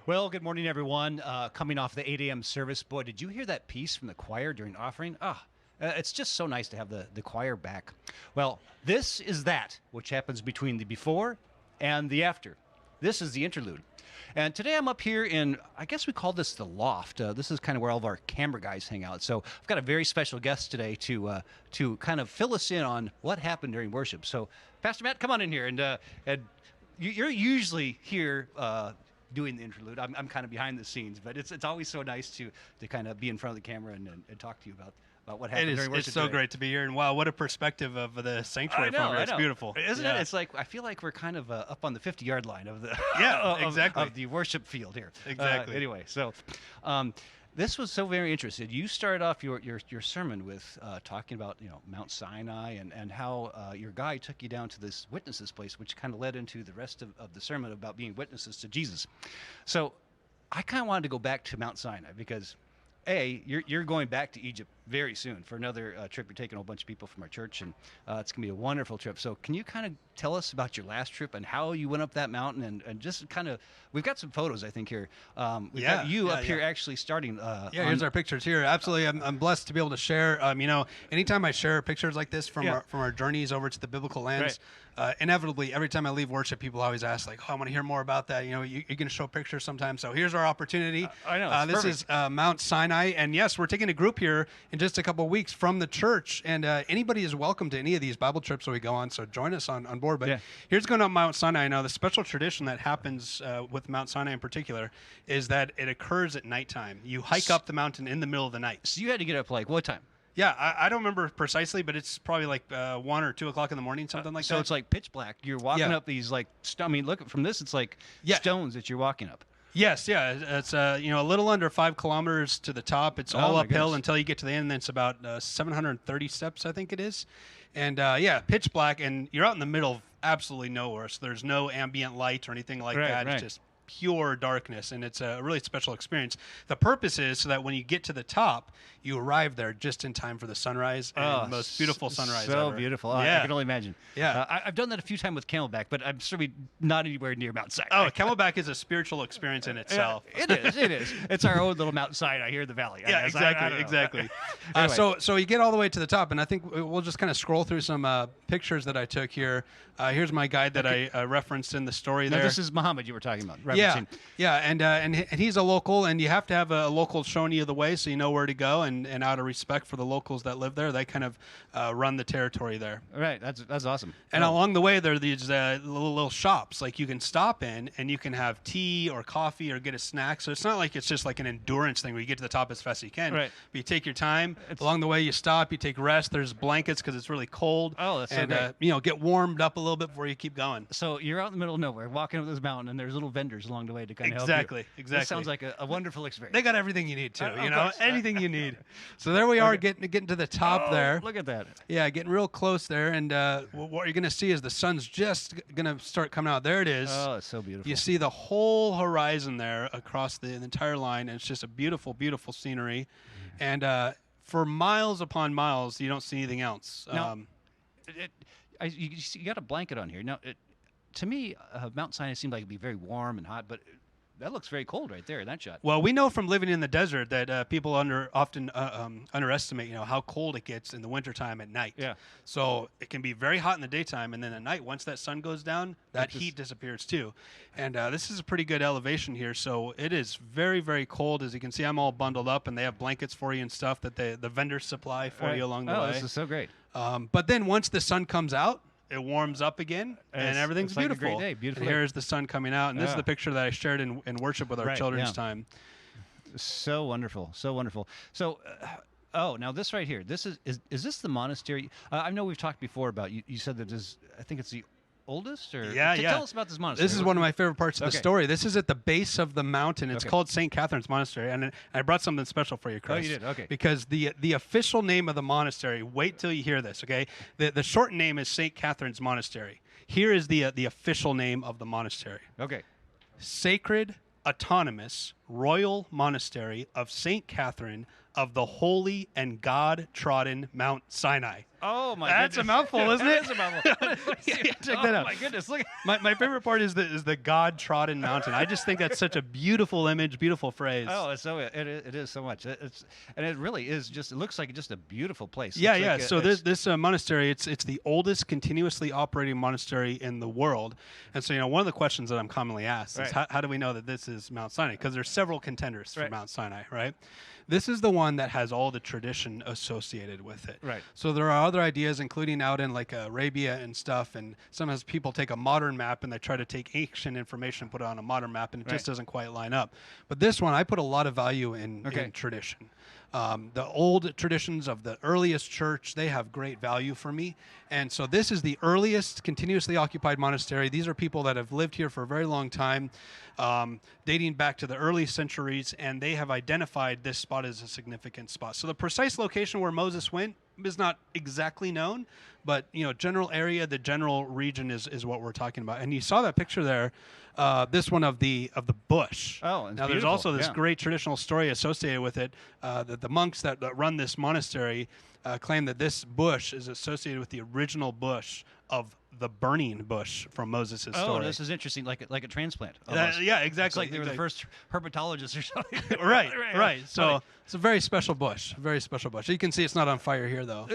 Well, good morning, everyone. Coming off the 8 a.m. service, boy, did you hear that piece from the choir during offering? It's just so nice to have the choir back. Well, this is that which happens between the before and the after. This is the interlude. And today I'm up here in, I guess we call this the loft. This is kind of where all of our camera guys hang out. So I've got a very special guest today to kind of fill us in on what happened during worship. So, Pastor Matt, come on in here. And you're usually here doing the interlude. I'm kind of behind the scenes, but it's always so nice to kind of be in front of the camera and talk to you about what happened during worship. It's so great to be here, and wow, what a perspective of the sanctuary from here. It's beautiful, isn't it? It's like I feel like we're kind of up on the 50-yard line of the exactly of the worship field here. Exactly. Anyway, so this was so very interesting. You started off your sermon with talking about Mount Sinai and how your guide took you down to this witnesses place, which kind of led into the rest of the sermon about being witnesses to Jesus. So I kind of wanted to go back to Mount Sinai because you're going back to Egypt very soon for another trip. You're taking a whole bunch of people from our church, and it's going to be a wonderful trip. So can you kind of tell us about your last trip and how you went up that mountain and just kind of, we've got some photos, I think, here. We've got you up here actually starting. Here's our pictures here. Absolutely. I'm blessed to be able to share. Anytime I share pictures like this from our journeys over to the biblical lands, inevitably, every time I leave worship, people always ask, like, I want to hear more about that. You're going to show pictures sometimes. So here's our opportunity. I know. This is Mount Sinai. And yes, we're taking a group here in just a couple of weeks from the church. And anybody is welcome to any of these Bible trips that we go on. So join us on board. But here's going up Mount Sinai. Now, the special tradition that happens with Mount Sinai in particular is that it occurs at nighttime. You hike up the mountain in the middle of the night. So you had to get up like what time? Yeah, I don't remember precisely, but it's probably like 1 or 2 o'clock in the morning, something like that. So it's like pitch black. You're walking up these like, look from this, it's like stones that you're walking up. Yes, it's a little under 5 kilometers to the top. It's all uphill until you get to the end, and then it's about 730 steps, I think it is. And pitch black, and you're out in the middle of absolutely nowhere. So there's no ambient light or anything like that. It's just pure darkness, and it's a really special experience. The purpose is so that when you get to the top, you arrive there just in time for the sunrise and the most beautiful sunrise so ever. Beautiful. I can only imagine. Yeah. I've done that a few times with Camelback, but I'm certainly not anywhere near Mount Sinai. Oh, Camelback is a spiritual experience in itself. It is. It's our own little Mount Sinai here in the valley. Exactly. Anyway. So you get all the way to the top, and I think we'll just kind of scroll through some pictures that I took here. Here's my guide that I referenced in the story there. This is Muhammad you were talking about. And he's a local, and you have to have a local showing you the way so you know where to go, and out of respect for the locals that live there, they kind of run the territory there. Right, that's awesome. And along the way, there are these little shops like you can stop in, and you can have tea or coffee or get a snack. So it's not like it's just like an endurance thing where you get to the top as fast as you can. Right. But you take your time. Along the way, you stop, you take rest. There's blankets because it's really cold. Oh, that's so great. Get warmed up a little bit before you keep going. So you're out in the middle of nowhere, walking up this mountain, and there's little vendors along the way to kind of help you. Exactly. That sounds like a wonderful experience. They got everything you need too. Anything you need. So there we are, getting to the top there. Look at that. Yeah, getting real close there, and what you're going to see is the sun's just going to start coming out. There it is. Oh, it's so beautiful. You see the whole horizon there across the entire line, and it's just a beautiful, beautiful scenery. And for miles upon miles, you don't see anything else. Now, you got a blanket on here. Now, to me, Mount Sinai seemed like it'd be very warm and hot, but that looks very cold right there in that shot. Well, we know from living in the desert that people often underestimate, how cold it gets in the wintertime at night. Yeah. So it can be very hot in the daytime, and then at night, once that sun goes down, that heat disappears too. And this is a pretty good elevation here, so it is very, very cold. As you can see, I'm all bundled up, and they have blankets for you and stuff that the vendors supply for you along the way. Oh, this is so great. But then once the sun comes out, it warms up again, and everything's beautiful. Like a great day. Beautiful. And here's the sun coming out, and this is the picture that I shared in worship with our children's time. So wonderful, so wonderful. So, now this right here, is this the monastery? I know we've talked before about you said that I think it's the oldest, or tell us about this monastery. This is one of my favorite parts of the story. This is at the base of the mountain. It's called St. Catherine's Monastery, and I brought something special for you, Chris. Oh, you did? Okay. Because the official name of the monastery, wait till you hear this, okay? The short name is St. Catherine's Monastery. Here is the official name of the monastery. Okay. Sacred, Autonomous, Royal Monastery of St. Catherine of the Holy and God-Trodden Mount Sinai. Oh my That's goodness. a mouthful, isn't it? That is a mouthful. Yeah, check that out. Oh my goodness, look. My favorite part is the God trodden mountain. I just think that's such a beautiful image, beautiful phrase. Oh, it is so much. And it really is just. It looks like just a beautiful place. Yeah, Looks yeah. like So this monastery, it's the oldest continuously operating monastery in the world. And so one of the questions that I'm commonly asked is how do we know that this is Mount Sinai? Because there's several contenders for Mount Sinai, right? This is the one that has all the tradition associated with it. Right. So there are other ideas, including out in like Arabia and stuff. And sometimes people take a modern map and they try to take ancient information and put it on a modern map, and it just doesn't quite line up. But this one, I put a lot of value in tradition. The old traditions of the earliest church, they have great value for me. And so this is the earliest continuously occupied monastery. These are people that have lived here for a very long time, dating back to the early centuries, and they have identified this spot as a significant spot. So the precise location where Moses went is not exactly known, but general area, the general region is what we're talking about. And you saw that picture there, this one of the bush. Oh, it's now there's beautiful. also this great traditional story associated with it, that the monks that run this monastery claim that this bush is associated with the original bush of the burning bush from Moses' story. Oh, this is interesting, like a transplant. Yeah, exactly. It's like they were the first herpetologists or something. right. So it's a very special bush, You can see it's not on fire here, though.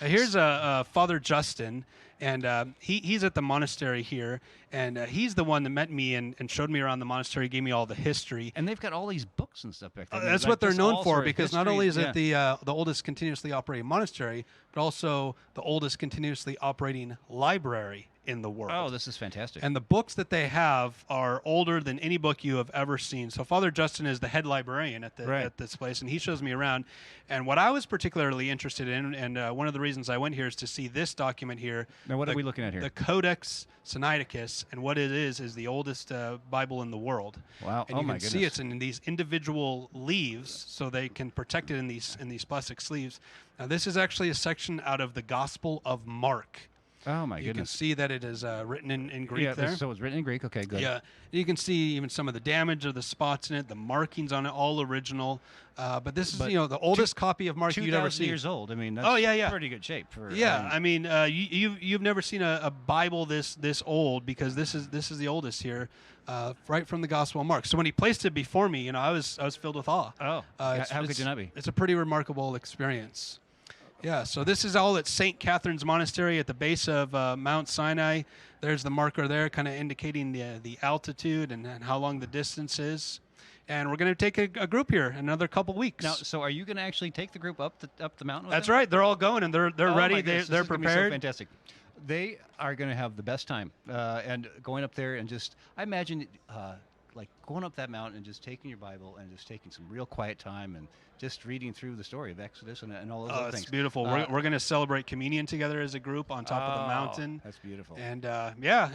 Here's Father Justin, and he's at the monastery here, and he's the one that met me and showed me around the monastery, gave me all the history. And they've got all these books and stuff back there. That's like what they're just known all for, sort of because not history. only is it the oldest continuously operating monastery, but also the oldest continuously operating library in the world. Oh, this is fantastic. And the books that they have are older than any book you have ever seen. So Father Justin is the head librarian at this place, and he shows me around. And what I was particularly interested in, and one of the reasons I went here, is to see this document here. Now, what are we looking at here? The Codex Sinaiticus, and what it is the oldest Bible in the world. Wow! And you can see it's in these individual leaves, so they can protect it in these plastic sleeves. Now, this is actually a section out of the Gospel of Mark. Oh my goodness! You can see that it is written in Greek there. So it's written in Greek. Okay, good. Yeah, you can see even some of the damage of the spots in it, the markings on it, all original. But this is the oldest copy of Mark you'd ever seen. 2,000 years old. I mean, that's pretty good shape for. I mean, you've never seen a Bible this old, because this is the oldest here, right from the Gospel of Mark. So when he placed it before me, I was filled with awe. Oh, how could you not be? It's a pretty remarkable experience. Yeah, so this is all at St. Catherine's Monastery at the base of Mount Sinai. There's the marker there, kind of indicating the altitude and how long the distance is. And we're going to take a group here in another couple weeks. Now, so are you going to actually take the group up the mountain? That's right. They're all going, and they're ready. They're prepared. So fantastic. They are going to have the best time, and going up there and just, I imagine, like going up that mountain and just taking your Bible and just taking some real quiet time and just reading through the story of Exodus and all those other things. It's beautiful. We're going to celebrate communion together as a group on top of the mountain. That's beautiful. And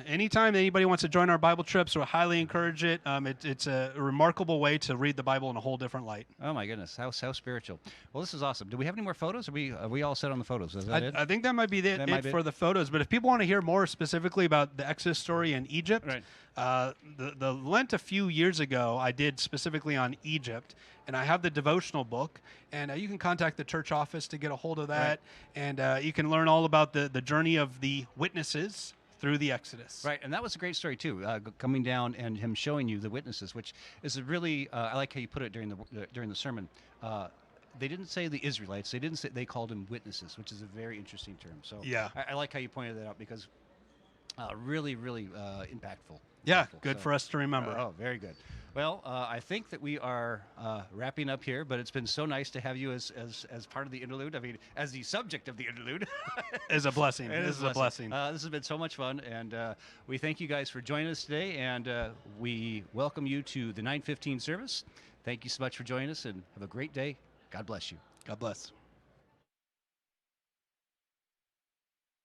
anytime anybody wants to join our Bible trips, we highly encourage it. It's a remarkable way to read the Bible in a whole different light. Oh my goodness, how spiritual. Well, this is awesome. Do we have any more photos? Are we all set on the photos? Is that it? I think that might be it for the photos. But if people want to hear more specifically about the Exodus story in Egypt, the Lent a few years ago I did specifically on Egypt, and I have the devotional book, and you can contact the church office to get a hold of that, and you can learn all about the journey of the witnesses through the Exodus. Right, and that was a great story too, coming down and him showing you the witnesses, which is a really, I like how you put it during the sermon. They didn't say the Israelites. They called them witnesses, which is a very interesting term. So yeah, I like how you pointed that out, because really, really impactful. Yeah, good for us to remember. Oh, very good. Well, I think that we are wrapping up here, but it's been so nice to have you as part of the interlude. I mean, as the subject of the interlude. Is a blessing. This is a blessing. This has been so much fun, and we thank you guys for joining us today, and we welcome you to the 9:15 service. Thank you so much for joining us, and have a great day. God bless you. God bless.